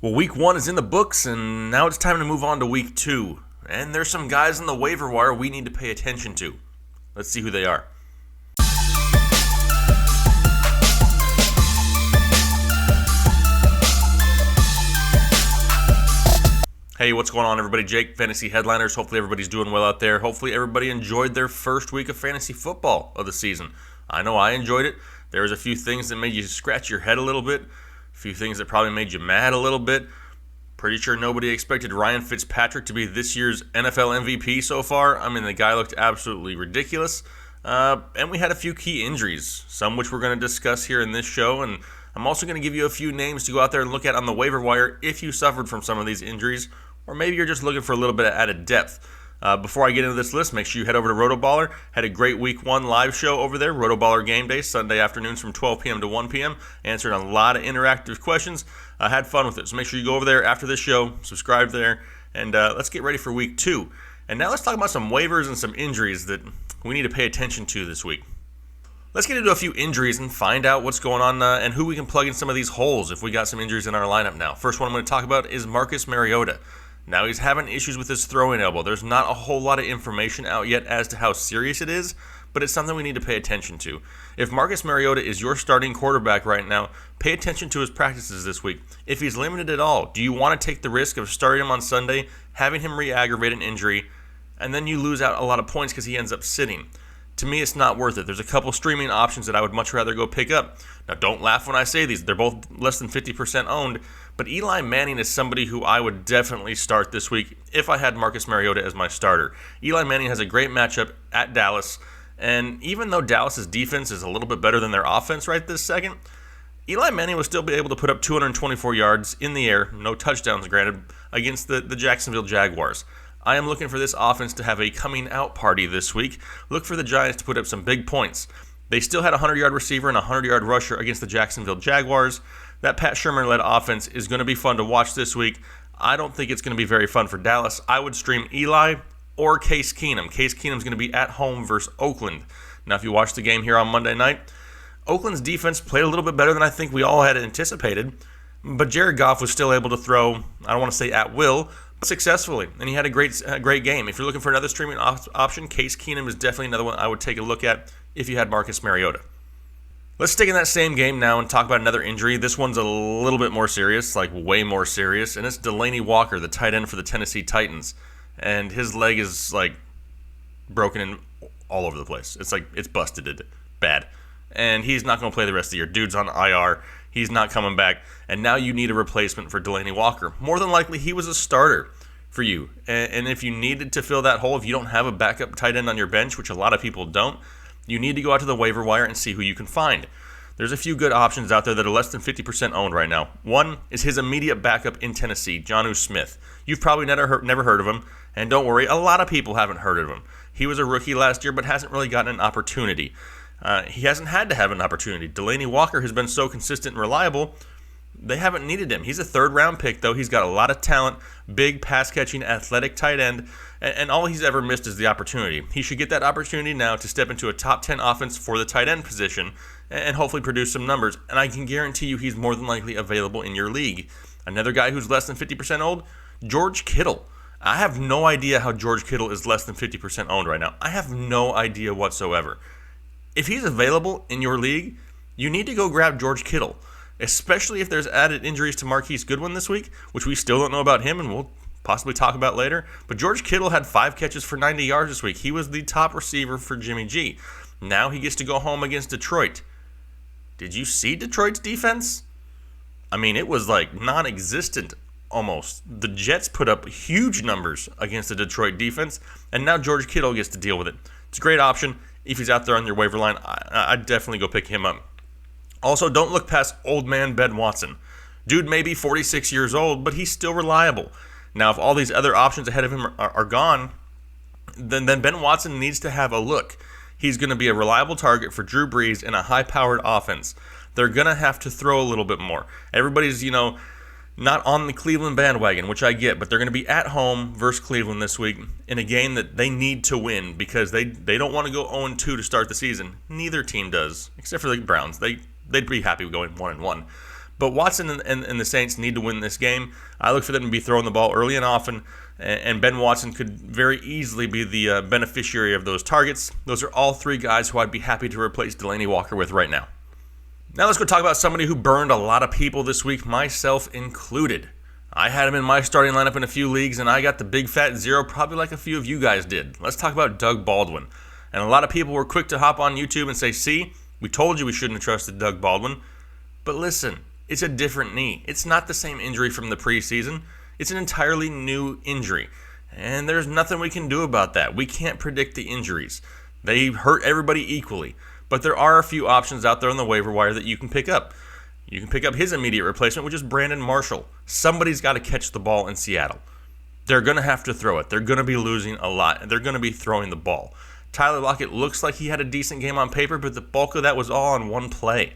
Well, week 1 is in the books, and now it's time to move on to week 2. And there's some guys in the waiver wire we need to pay attention to. Let's see who they are. Hey, what's going on, everybody? Jake, Fantasy Headliners. Hopefully everybody's doing well out there. Hopefully everybody enjoyed their first week of fantasy football of the season. I know I enjoyed it. There was a few things that made you scratch your head a little bit. A few things that probably made you mad a little bit. Pretty sure nobody expected Ryan Fitzpatrick to be this year's NFL MVP so far. I mean, the guy looked absolutely ridiculous. And we had a few key injuries, some which we're going to discuss here in this show. And I'm also going to give you a few names to go out there and look at on the waiver wire if you suffered from some of these injuries, or maybe you're just looking for a little bit of added depth. Before I get into this list, make sure you head over to RotoBaller. Had a great week 1 live show over there, RotoBaller Game Day, Sunday afternoons from 12 p.m. to 1 p.m. Answered a lot of interactive questions. I had fun with it. So make sure you go over there after this show, subscribe there, and let's get ready for week 2. And now let's talk about some waivers and some injuries that we need to pay attention to this week. Let's get into a few injuries and find out what's going on and who we can plug in some of these holes if we got some injuries in our lineup now. First one I'm going to talk about is Marcus Mariota. Now, he's having issues with his throwing elbow. There's not a whole lot of information out yet as to how serious it is, but it's something we need to pay attention to. If Marcus Mariota is your starting quarterback right now, pay attention to his practices this week. If he's limited at all, do you want to take the risk of starting him on Sunday, having him re-aggravate an injury, and then you lose out a lot of points because he ends up sitting? To me, it's not worth it. There's a couple streaming options that I would much rather go pick up. Now, don't laugh when I say these. They're both less than 50% owned, but Eli Manning is somebody who I would definitely start this week if I had Marcus Mariota as my starter. Eli Manning has a great matchup at Dallas, and even though Dallas's defense is a little bit better than their offense right this second, Eli Manning will still be able to put up 224 yards in the air, no touchdowns granted, against the Jacksonville Jaguars. I am looking for this offense to have a coming out party this week. Look for the Giants to put up some big points. They still had a 100-yard receiver and a 100-yard rusher against the Jacksonville Jaguars. That Pat Shermer-led offense is going to be fun to watch this week. I don't think it's going to be very fun for Dallas. I would stream Eli or Case Keenum. Case Keenum's going to be at home versus Oakland. Now, if you watch the game here on Monday night, Oakland's defense played a little bit better than I think we all had anticipated, but Jared Goff was still able to throw, I don't want to say at will, but successfully, and he had a great game. If you're looking for another streaming option, Case Keenum is definitely another one I would take a look at if you had Marcus Mariota. Let's stick in that same game now and talk about another injury. This one's a little bit more serious, like way more serious, and it's Delanie Walker, the tight end for the Tennessee Titans. And his leg is like broken in all over the place. It's busted bad. And he's not going to play the rest of the year. Dude's on IR. He's not coming back. And now you need a replacement for Delanie Walker. More than likely, he was a starter for you. And if you needed to fill that hole, if you don't have a backup tight end on your bench, which a lot of people don't, you need to go out to the waiver wire and see who you can find. There's a few good options out there that are less than 50% owned right now. One is his immediate backup in Tennessee, J.Smith. You've probably never heard of him, and don't worry, a lot of people haven't heard of him. He was a rookie last year, but hasn't really gotten an opportunity. He hasn't had to have an opportunity. Delanie Walker has been so consistent and reliable, they haven't needed him. He's a third-round pick, though. He's got a lot of talent, big pass-catching, athletic tight end, and all he's ever missed is the opportunity. He should get that opportunity now to step into a top 10 offense for the tight end position and hopefully produce some numbers, and I can guarantee you he's more than likely available in your league. Another guy who's less than 50% owned, George Kittle. I have no idea how George Kittle is less than 50% owned right now. I have no idea whatsoever. If he's available in your league, you need to go grab George Kittle, especially if there's added injuries to Marquise Goodwin this week, which we still don't know about him and we'll possibly talk about later. But George Kittle had 5 catches for 90 yards this week. He was the top receiver for Jimmy G. Now he gets to go home against Detroit. Did you see Detroit's defense? I mean, it was like non-existent almost. The Jets put up huge numbers against the Detroit defense, and now George Kittle gets to deal with it. It's a great option. If he's out there on your waiver line, I'd definitely go pick him up. Also, don't look past old man Ben Watson. Dude may be 46 years old, but he's still reliable. Now, if all these other options ahead of him are gone, then Ben Watson needs to have a look. He's going to be a reliable target for Drew Brees in a high-powered offense. They're going to have to throw a little bit more. Everybody's, not on the Cleveland bandwagon, which I get, but they're going to be at home versus Cleveland this week in a game that they need to win because they don't want to go 0-2 to start the season. Neither team does, except for the Browns. They'd be happy going 1-1. But Watson and the Saints need to win this game. I look for them to be throwing the ball early and often, and Ben Watson could very easily be the beneficiary of those targets. Those are all three guys who I'd be happy to replace Delanie Walker with right now. Now let's go talk about somebody who burned a lot of people this week, myself included. I had him in my starting lineup in a few leagues, and I got the big fat zero, probably like a few of you guys did. Let's talk about Doug Baldwin. And a lot of people were quick to hop on YouTube and say, see, we told you we shouldn't have trusted Doug Baldwin. But listen, it's a different knee. It's not the same injury from the preseason. It's an entirely new injury. And there's nothing we can do about that. We can't predict the injuries. They hurt everybody equally. But there are a few options out there on the waiver wire that you can pick up. You can pick up his immediate replacement, which is Brandon Marshall. Somebody's got to catch the ball in Seattle. They're going to have to throw it. They're going to be losing a lot, and they're going to be throwing the ball. Tyler Lockett looks like he had a decent game on paper, but the bulk of that was all on one play.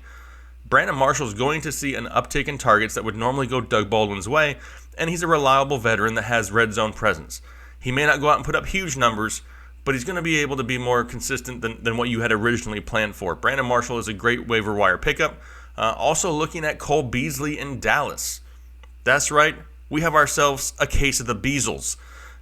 Brandon Marshall's going to see an uptick in targets that would normally go Doug Baldwin's way, and he's a reliable veteran that has red zone presence. He may not go out and put up huge numbers, but he's going to be able to be more consistent than what you had originally planned for. Brandon Marshall is a great waiver wire pickup. Also looking at Cole Beasley in Dallas. That's right, we have ourselves a case of the Beasles.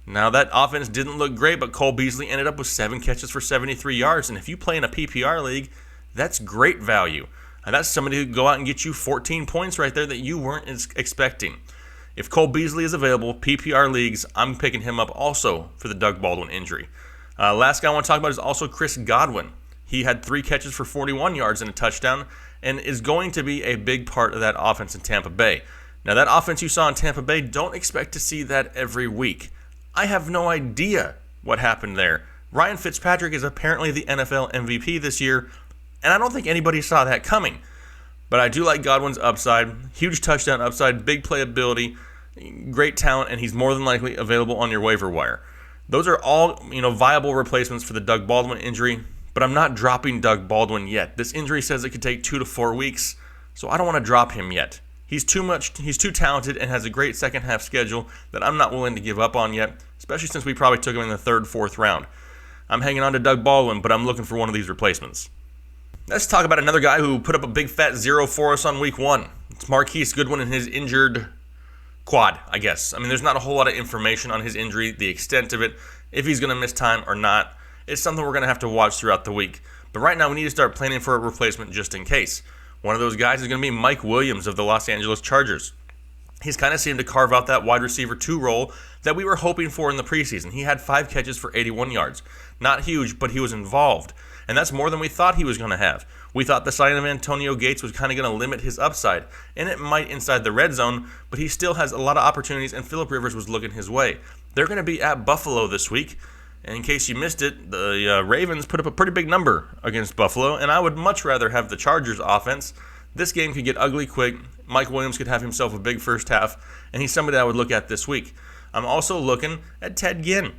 Now that offense didn't look great, but Cole Beasley ended up with 7 catches for 73 yards, and if you play in a PPR league, that's great value. And that's somebody who could go out and get you 14 points right there that you weren't expecting. If Cole Beasley is available, PPR leagues, I'm picking him up also for the Doug Baldwin injury. Last guy I want to talk about is also Chris Godwin. He had 3 catches for 41 yards and a touchdown, and is going to be a big part of that offense in Tampa Bay. Now, that offense you saw in Tampa Bay, don't expect to see that every week. I have no idea what happened there. Ryan Fitzpatrick is apparently the NFL MVP this year, and I don't think anybody saw that coming. But I do like Godwin's upside, huge touchdown upside, big playability, great talent, and he's more than likely available on your waiver wire. Those are all, viable replacements for the Doug Baldwin injury, but I'm not dropping Doug Baldwin yet. This injury says it could take 2 to 4 weeks, so I don't want to drop him yet. He's too talented and has a great second half schedule that I'm not willing to give up on yet, especially since we probably took him in the 3rd, 4th round. I'm hanging on to Doug Baldwin, but I'm looking for one of these replacements. Let's talk about another guy who put up a big fat 0 for us on week 1. It's Marquise Goodwin and his injured quad, I guess. I mean, there's not a whole lot of information on his injury, the extent of it, if he's going to miss time or not. It's something we're going to have to watch throughout the week. But right now, we need to start planning for a replacement just in case. One of those guys is going to be Mike Williams of the Los Angeles Chargers. He's kind of seemed to carve out that wide receiver 2 role that we were hoping for in the preseason. He had 5 catches for 81 yards. Not huge, but he was involved. And that's more than we thought he was going to have. We thought the signing of Antonio Gates was kind of going to limit his upside, and it might inside the red zone, but he still has a lot of opportunities, and Phillip Rivers was looking his way. They're going to be at Buffalo this week. And in case you missed it, the Ravens put up a pretty big number against Buffalo, and I would much rather have the Chargers offense. This game could get ugly quick. Mike Williams could have himself a big first half, and he's somebody I would look at this week. I'm also looking at Ted Ginn.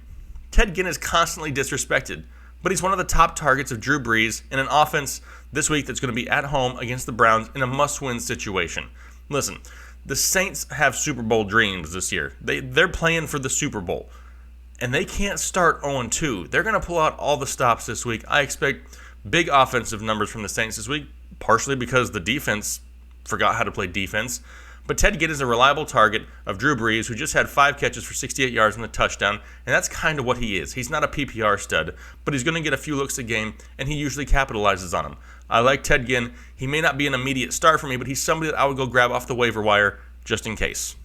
Ted Ginn is constantly disrespected, but he's one of the top targets of Drew Brees in an offense this week that's going to be at home against the Browns in a must-win situation. Listen, the Saints have Super Bowl dreams this year. They're playing for the Super Bowl. And they can't start 0-2. They're going to pull out all the stops this week. I expect big offensive numbers from the Saints this week, partially because the defense forgot how to play defense. But Ted Ginn is a reliable target of Drew Brees, who just had 5 catches for 68 yards and a touchdown, and that's kind of what he is. He's not a PPR stud, but he's going to get a few looks a game, and he usually capitalizes on them. I like Ted Ginn. He may not be an immediate start for me, but he's somebody that I would go grab off the waiver wire just in case.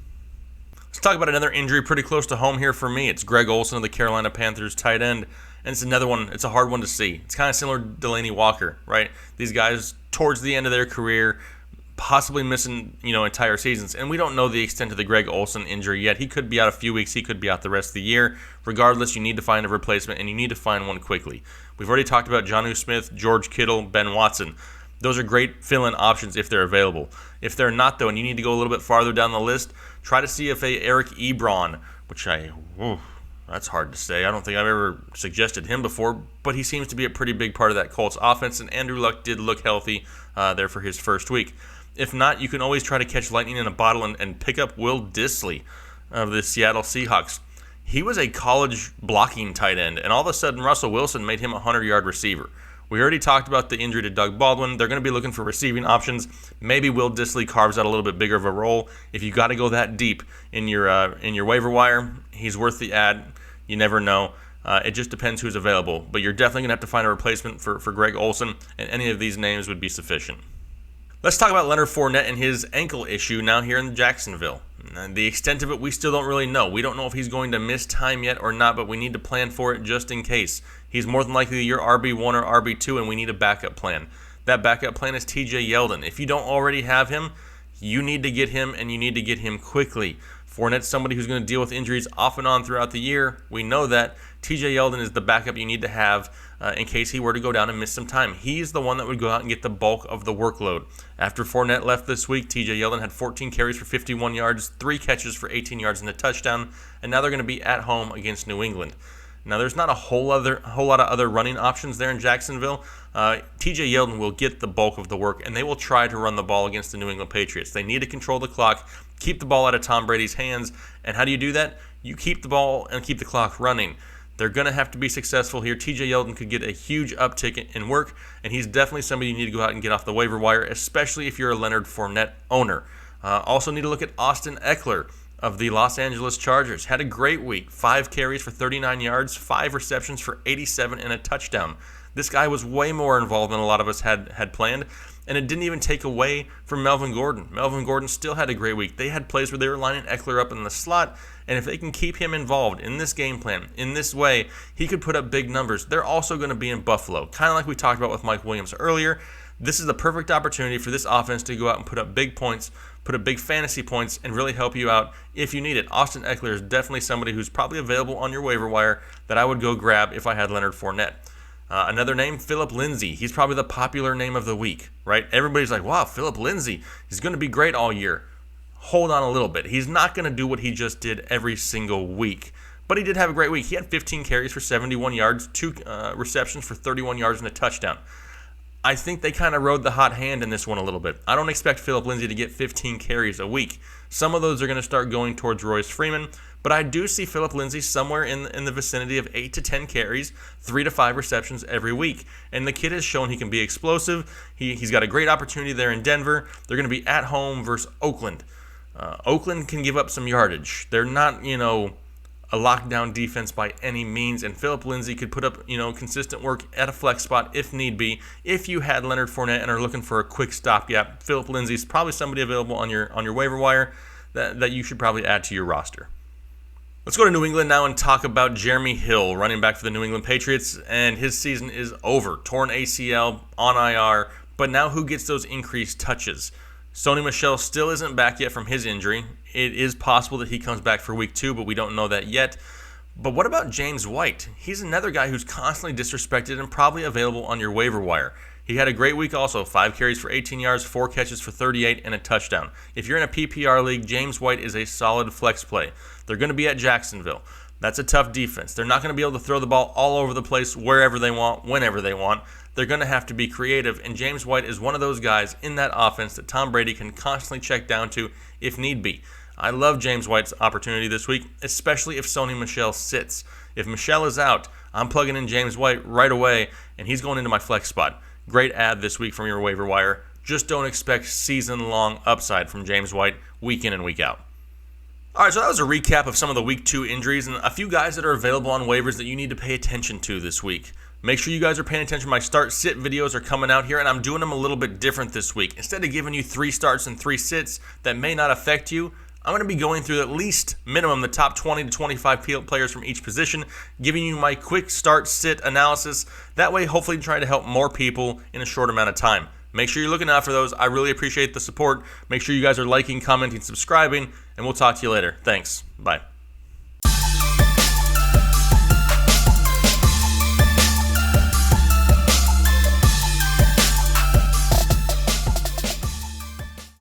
Let's talk about another injury pretty close to home here for me. It's Greg Olsen of the Carolina Panthers, tight end. And it's another one, it's a hard one to see. It's kind of similar to Delanie Walker, right? These guys, towards the end of their career, possibly missing, entire seasons. And we don't know the extent of the Greg Olsen injury yet. He could be out a few weeks. He could be out the rest of the year. Regardless, you need to find a replacement, and you need to find one quickly. We've already talked about J.Smith, George Kittle, Ben Watson. Those are great fill-in options if they're available. If they're not, though, and you need to go a little bit farther down the list, try to see if Eric Ebron, which that's hard to say. I don't think I've ever suggested him before, but he seems to be a pretty big part of that Colts offense, and Andrew Luck did look healthy there for his first week. If not, you can always try to catch lightning in a bottle and pick up Will Dissly of the Seattle Seahawks. He was a college blocking tight end, and all of a sudden Russell Wilson made him a 100-yard receiver. We already talked about the injury to Doug Baldwin. They're going to be looking for receiving options. Maybe Will Dissly carves out a little bit bigger of a role. If you got to go that deep in your waiver wire, he's worth the ad. You never know. It just depends who's available. But you're definitely going to have to find a replacement for Greg Olsen, and any of these names would be sufficient. Let's talk about Leonard Fournette and his ankle issue now here in Jacksonville. And the extent of it, we still don't really know. We don't know if he's going to miss time yet or not, but we need to plan for it just in case. He's more than likely your RB1 or RB2, and we need a backup plan. That backup plan is TJ Yeldon. If you don't already have him, you need to get him, and you need to get him quickly. Fournette's somebody who's going to deal with injuries off and on throughout the year. We know that. TJ Yeldon is the backup you need to have in case he were to go down and miss some time. He's the one that would go out and get the bulk of the workload. After Fournette left this week, TJ Yeldon had 14 carries for 51 yards, 3 catches for 18 yards and a touchdown, and now they're going to be at home against New England. Now, there's not a whole lot of other running options there in Jacksonville. TJ Yeldon will get the bulk of the work, and they will try to run the ball against the New England Patriots. They need to control the clock, keep the ball out of Tom Brady's hands, and how do you do that? You keep the ball and keep the clock running. They're going to have to be successful here. TJ Yeldon could get a huge uptick in work, and he's definitely somebody you need to go out and get off the waiver wire, especially if you're a Leonard Fournette owner. Also need to look at Austin Ekeler of the Los Angeles Chargers. Had a great week. 5 carries for 39 yards, 5 receptions for 87 and a touchdown. This guy was way more involved than a lot of us had planned, and it didn't even take away from Melvin Gordon. Melvin Gordon still had a great week. They had plays where they were lining Ekeler up in the slot, and if they can keep him involved in this game plan, in this way, he could put up big numbers. They're also going to be in Buffalo, kind of like we talked about with Mike Williams earlier. This is the perfect opportunity for this offense to go out and put up big points, put up big fantasy points, and really help you out if you need it. Austin Ekeler is definitely somebody who's probably available on your waiver wire that I would go grab if I had Leonard Fournette. Another name, Philip Lindsay. He's probably the popular name of the week, right? Everybody's like, wow, Philip Lindsay, he's going to be great all year. Hold on a little bit. He's not going to do what he just did every single week. But he did have a great week. He had 15 carries for 71 yards, 2 receptions for 31 yards and a touchdown. I think they kind of rode the hot hand in this one a little bit. I don't expect Philip Lindsay to get 15 carries a week. Some of those are going to start going towards Royce Freeman, but I do see Philip Lindsay somewhere in the vicinity of 8 to 10 carries, 3 to 5 receptions every week. And the kid has shown he can be explosive. He's got a great opportunity there in Denver. They're going to be at home versus Oakland. Oakland can give up some yardage. They're not, a lockdown defense by any means, and Philip Lindsay could put up, consistent work at a flex spot if need be. If you had Leonard Fournette and are looking for a quick stopgap, Philip Lindsay is probably somebody available on your waiver wire that you should probably add to your roster. Let's go to New England now and talk about Jeremy Hill, running back for the New England Patriots, and his season is over. Torn ACL, on IR, but now who gets those increased touches? Sony Michel still isn't back yet from his injury. It is possible that he comes back for week 2, but we don't know that yet. But what about James White? He's another guy who's constantly disrespected and probably available on your waiver wire. He had a great week also, 5 carries for 18 yards, 4 catches for 38, and a touchdown. If you're in a PPR league, James White is a solid flex play. They're going to be at Jacksonville. That's a tough defense. They're not going to be able to throw the ball all over the place wherever they want, whenever they want. They're going to have to be creative, and James White is one of those guys in that offense that Tom Brady can constantly check down to if need be. I love James White's opportunity this week, especially if Sony Michel sits. If Michel is out, I'm plugging in James White right away, and he's going into my flex spot. Great ad this week from your waiver wire. Just don't expect season-long upside from James White week in and week out. All right, so that was a recap of some of the Week 2 injuries and a few guys that are available on waivers that you need to pay attention to this week. Make sure you guys are paying attention. My start-sit videos are coming out here, and I'm doing them a little bit different this week. Instead of giving you 3 starts and 3 sits that may not affect you, I'm going to be going through at least minimum the top 20 to 25 players from each position, giving you my quick start-sit analysis. That way, hopefully trying to help more people in a short amount of time. Make sure you're looking out for those. I really appreciate the support. Make sure you guys are liking, commenting, subscribing, and we'll talk to you later. Thanks. Bye.